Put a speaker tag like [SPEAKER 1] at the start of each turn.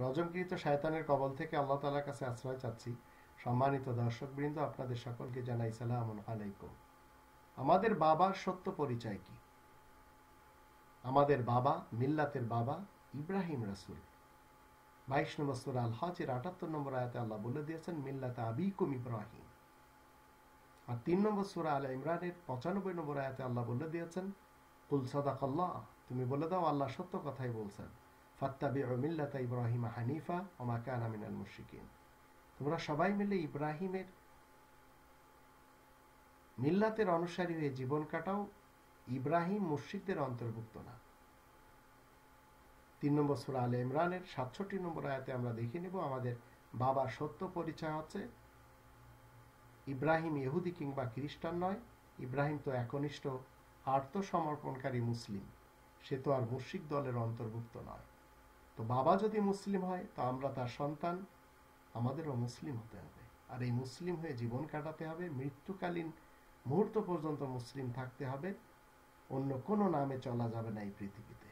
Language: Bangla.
[SPEAKER 1] রজমকৃত শয়তানের কবল থেকে আল্লাহ তাআলার কাছে আশ্রয় চাচ্ছি। সম্মানিত দর্শকবৃন্দ, আপনাদের সকলকে জানাই সালামুন আলাইকুম। আমাদের বাবার সত্য পরিচয় কি? আমাদের বাবা, মিল্লাতের বাবা ইব্রাহিম রাসূল। 22 নম্বর সূরা আল হজের 78 নম্বর আয়াতে আল্লাহ বলে দিয়েছেন মিল্লাতে আবিকুম ইব্রাহিম। আর 3 নম্বর সূরা আল ইমরানের 95 নম্বর আয়াতে আল্লাহ বলে দিয়েছেন কুল সাদাকাল্লাহ, তুমি বলে দাও আল্লাহ সত্য কথাই বলছেন। ফাত্তাবিউ মিল্লাতা ইব্রাহিম হানিফা ওয়া মা কানা মিনাল মুশরিকিন। তোমরা সবাই মিলে ইব্রাহিমের মিল্লাতের অনুসারী হয়ে জীবন কাটাও, ইব্রাহিম মুশরিকদের অন্তর্ভুক্ত না। 3 নম্বর সূরা আলে ইমরানের 67 নম্বর আয়াতে আমরা দেখে নেব আমাদের বাবার সত্য পরিচয় হচ্ছে ইব্রাহিম ইহুদি কিংবা খ্রিস্টান নয়। ইব্রাহিম তো একনিষ্ঠ আত্মসমর্পণকারী মুসলিম, সে তো আর মুশরিক দলের অন্তর্ভুক্ত নয়। তো বাবা যদি মুসলিম হয় তো আমরা তার সন্তান, আমাদেরও মুসলিম হতে হবে। আর এই মুসলিম হয়ে জীবন কাটাতে হবে, মৃত্যুকালীন মুহূর্ত পর্যন্ত মুসলিম থাকতে হবে, অন্য কোনো নামে চলা যাবে না এই পৃথিবীতে।